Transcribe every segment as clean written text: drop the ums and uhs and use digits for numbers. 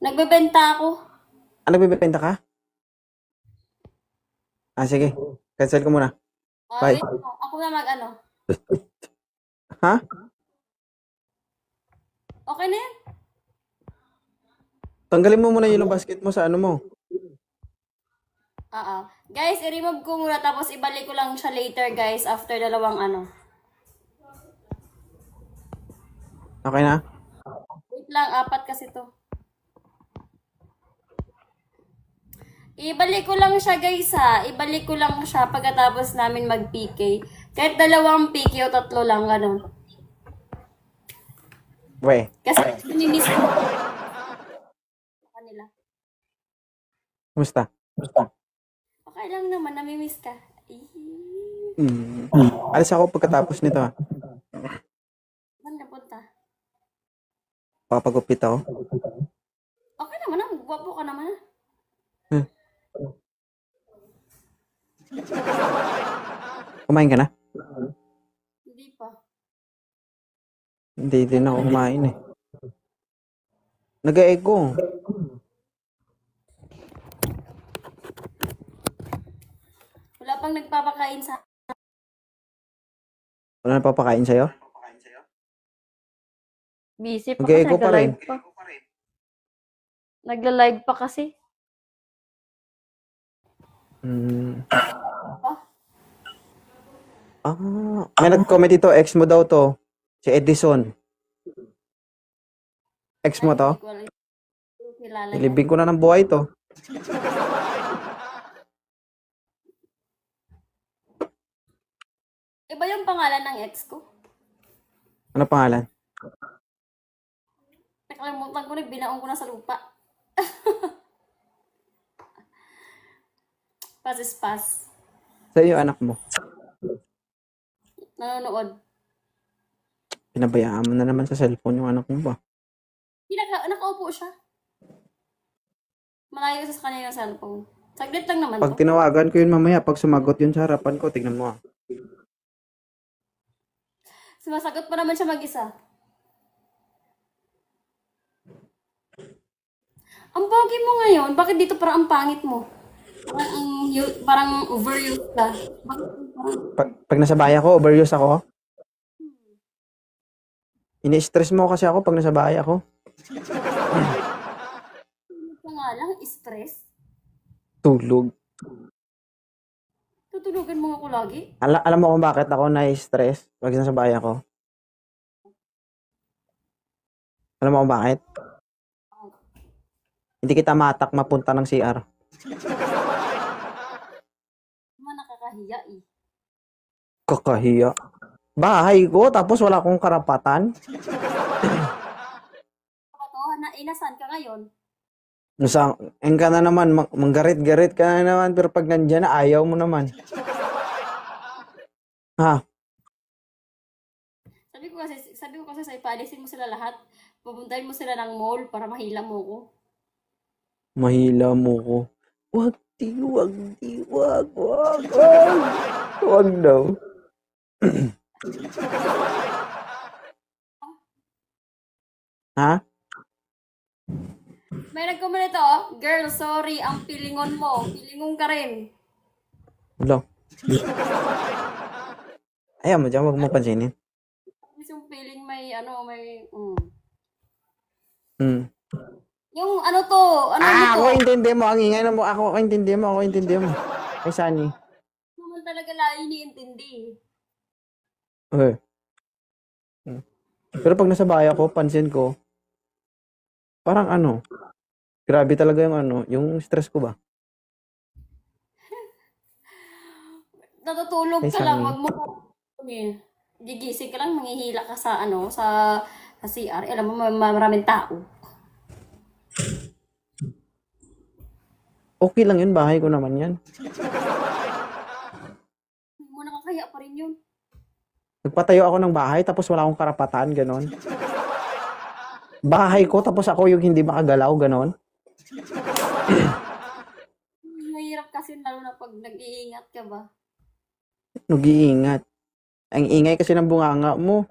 Nagbebenta ako. Ah, nagbebenta ka? Ah, sige. Cancel ko muna. Bye. Wait mo. Ako na mag-ano. Ha? Okay na yan? Tanggalin mo muna yung basket mo sa ano mo. Oo. Guys, i-remove ko muna tapos ibalik ko lang siya later guys after dalawang ano. Okay na? Wait lang, apat kasi to. Ibalik ko lang siya guys ha. Ibalik ko lang siya pagkatapos namin mag-PK. Kahit dalawang PK o tatlo lang, ganun. We. Kasi nimiss ko kanila. Kumusta? Okay lang naman, namimiss ka. Mm. Alis ako pagkatapos nito. Saan ka punta? Papagupit ako. Okay naman, gwapo ka naman. Hmm. Kumain ka na? Hindi pa. Hindi din ako kumain eh. Nag-echo. Wala pang nagpapakain sa... Wala na papakain sa'yo? Busy pa kasi, Nag-echo pa rin. nagla-live pa. Nagla-live pa kasi. Hmm. Ah, may nag-comment ito. Ex mo daw to. Si Edison. Ex mo to? Hindi ko kilala yan. Nilibing ko na ng buhay to. Iba yung pangalan ng ex ko. Ano pangalan? Nakalimutan ko na, binaon ko na sa lupa. Pass is pass. Sa'yo yung anak mo. Nanonood. Pinabayaan mo na naman sa cellphone yung anak mo ba? Nakaupo siya. Malayo sa kanya yung cellphone. Saglit lang naman Pag to. tinawagan ko yun mamaya, pag sumagot yun sa harapan ko, tignan mo ah. Sumasagot pa naman siya mag-isa. Ang pogi mo ngayon, bakit dito parang ang pangit mo? Parang overused ka. Bakit parang Pag nasa bahay ako, overuse ako. Ini-stress mo kasi ako pag nasa bahay ako. ka nga lang, stress? Tulog. Tutulugan mo ako lagi? Alam mo kung bakit ako na-stress pag nasa bahay ako? Alam mo kung bakit? Hindi kita matak mapunta ng CR. Naman nakakahiya eh. Kakahiya. Bahay ko, tapos wala akong karapatan. Inasan ka ngayon? Nasaan ka na naman, manggarit-garit ka na naman, pero pag nandyan na, ayaw mo naman. Ha? Sabi ko kasi sa'yo, paalisin mo sila lahat. Pupuntahin mo sila ng mall para mahila mo ko. Mahila mo ko. Wag daw. Ha? May nag-comment ito, oh. Girl, sorry, ang pilingon mo. Pilingon ka rin. Wala. Ayaw mo dyan, wag mo pansinin. Yung feeling may, Hmm. Yung ano to, Ako intindi mo, ang ingay na mo. Ako intindi mo. Ay, Sunny. naman talaga layo iniintindi. Okay. Pero pag nasa bahay ako, pansin ko, parang grabe talaga yung stress ko ba? Natutulog Ay, ka lang, Sunny. wag mo gigising ka lang, manghihila ka sa CR. Alam mo, maraming tao. Okay lang yun, bahay ko naman yan. Hindi mo nakakaya pa rin yun. Nagpatayo ako ng bahay, tapos wala akong karapatan, ganon. Bahay ko, tapos ako yung hindi makagalaw, ganon. Mahirap kasi lalo na pag nag-iingat ka ba. Nag-iingat. Ang ingay kasi ng bunganga mo.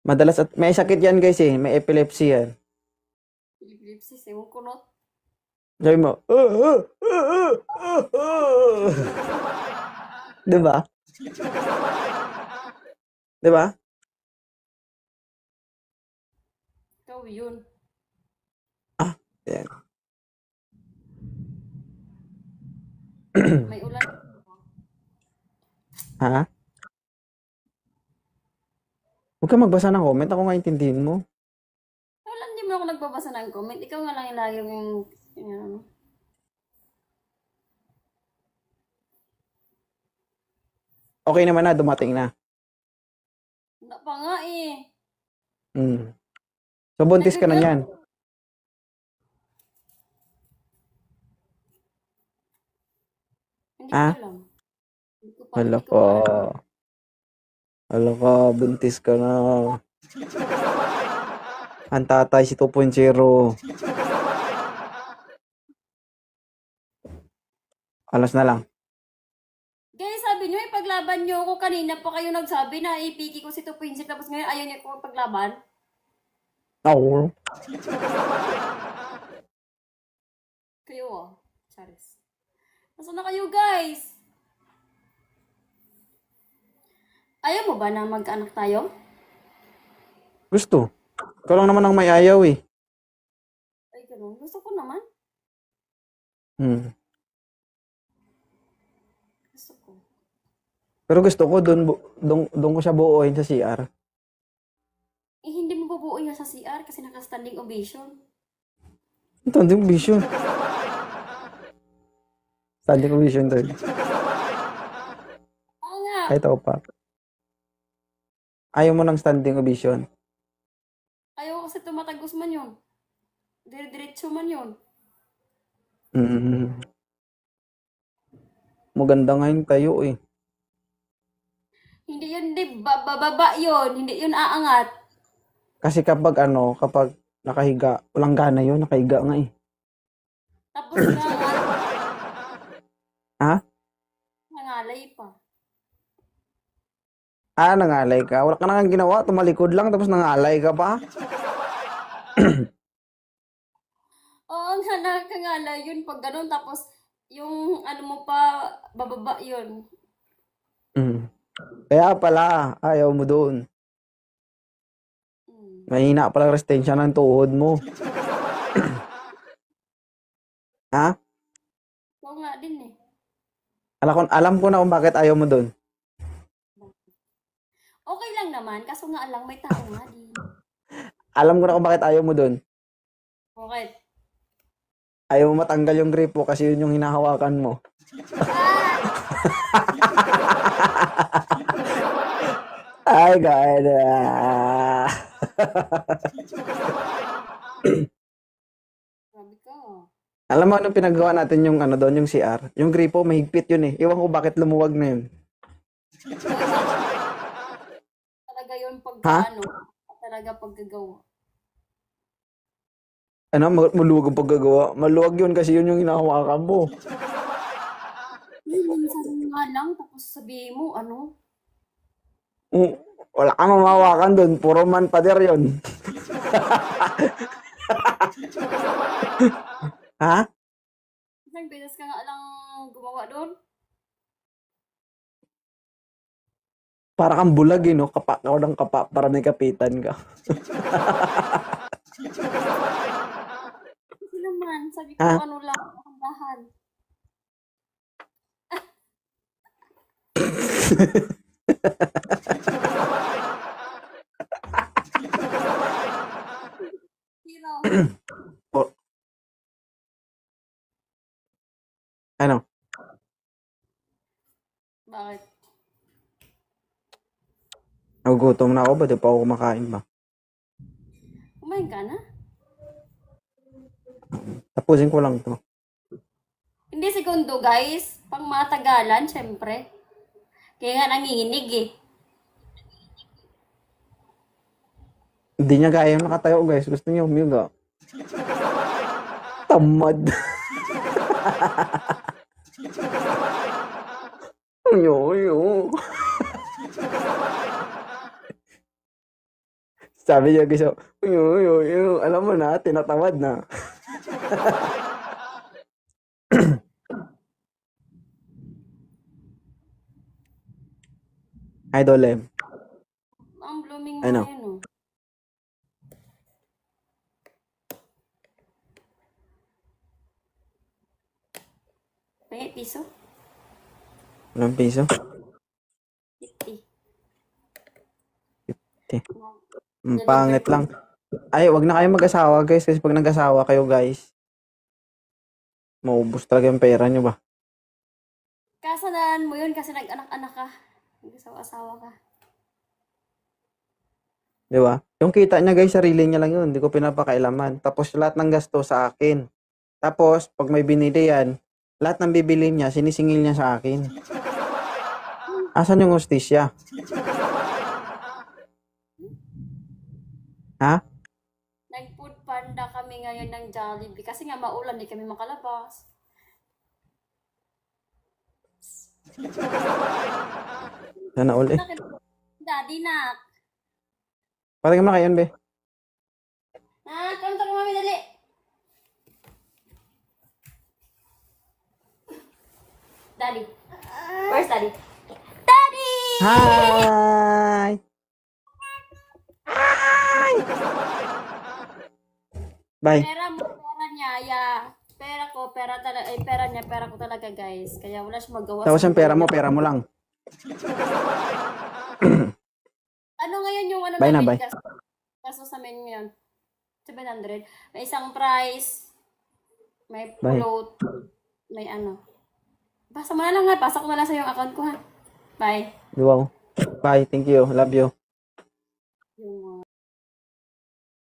Madalas at may sakit yan guys eh. May epilepsy yan. Epilepsy, ewan ko not. Sabi mo, di ba? Di ba? Ikaw yun. Yan. May ulan. Ha? Huwag ka magbasa ng comment. Ako nga intindihin mo. Wala, hindi mo ako nagbabasa ng comment. Ikaw nga lang yung lagi yung ano. Okay naman na, dumating na. Wala pa nga eh. So, buntis ka na yan. Hindi ko Ah? alam. Hindi ko pa, Hala hindi ko ka. pa alam. Hala ka, buntis ka na. Ang tatay si 2.0. Alas na lang. Guys, sabi nyo, ipaglaban nyo ako. Kanina pa kayo nagsabi na ipiki ko si 2.0 tapos ngayon ayaw niya ko paglaban. Oo. Kayo ah. Charis. Nasaan na kayo guys? Ayaw mo ba na mag-anak tayo? Gusto. Ikaw lang naman ang may ayaw eh. Ay, ganun. Gusto ko naman. Gusto ko. Pero gusto ko doon ko siya buuin sa CR. Eh, hindi mo bubuoy nga sa CR kasi naka-standing ovation. Standing ovation. Standing ovation to. Oo nga. Ay, ito pa. Ayaw mo ng standing ovation. Ayaw kasi tumatagos man yun. Dire-diretso man yun. Maganda nga yung tayo eh. Hindi yun, hindi bababa yun. Hindi yun aangat. Kasi kapag nakahiga, walang gana yun, nakahiga nga eh. Tapos nangalay. Ha? Nangalay pa. Nangalay ka? Wala ka na nga ginawa, tumalikod lang tapos nangalay ka pa? Oo nga, nakakangalay yun pag ganun. Tapos yung ano mo pa, bababa yun. Kaya pala, ayaw mo doon. Mahina pala resistensya ng tuhod mo. Ha? Oo nga din eh. Alam ko na kung bakit ayaw mo doon. Okay lang naman, kaso nga lang may tao nga din. Alam ko na kung bakit ayaw mo doon. Bakit? Ayaw mo matanggal yung gripo kasi yun yung hinahawakan mo. Ay, God. Sabi ka. Alam mo anong pinagawa natin yung doon, yung CR? Yung gripo, mahigpit yun eh. Iwan ko bakit lumuwag na yun. Talaga yun pag Ha? talaga paggagawa. Maluwag ang paggagawa. Maluwag yun kasi yun yung hinahawakan mo. Minsan nga lang, tapos sabihin mo, Wala kang mamawakan doon. Puro man pader yun. Ha? isang beses ka nga lang gumawa doon. Para kang bulag eh, no? Kapa ka ng kapa para may kapitan ka. Kasi naman, sabi ko, Ha? ano lang, ang bahan. Hero. Ano? Bakit? Nagugutom na ako ba? Di pa ako kumakain ba? Kumain ka na? Tapusin ko lang to. Hindi segundo, guys. Pang matagalan, syempre. Kaya nga nanginginig eh. Hindi niya kaya yung nakatayo, guys. Gusto niya umiga. Tamad. Ayo. Sabi niya guys, alam mo na, tinatawad na. Idol M. Ang blooming mo Ano? ngayon, oh. May piso? Walang piso? 50. Ang pangit lang. Ay, wag na kayo mag-asawa guys, kasi pag nag-asawa kayo guys, maubos talaga yung pera nyo ba? Kasalanan mo yun kasi nag-anak-anak ka. Nag-asawa-asawa ka. Di ba? Yung kita niya guys, sarili niya lang yun. Hindi ko pinapakailaman. Tapos lahat ng gasto sa akin. Tapos, pag may binili yan, lahat ng bibili niya, sinisingil niya sa akin. Asan yung hustisya? Ha? Nag-food panda kami ngayon ng Jollibee kasi nga maulan, di kami makalabas. Sana all eh. Daddy, nak. Patingin mo kayo be. Nak, come to mami, dali. Daddy. Where's Daddy? Daddy! Hi! Hi! Bye. Pera mo, pera niya, yeah. Pera ko, pera talaga, ay pera niya, pera ko talaga guys. Kaya wala siya magawa. Tapos yung pera mo lang. Ano ngayon yung ano Bye na, namin bye. kaso sa menu ngayon? 700. May isang price, may Bye. float, may ano. Basa mo na lang ha, basa ko na lang sa yung account ko ha. Bye. Wow. Bye, thank you. Love you. Yung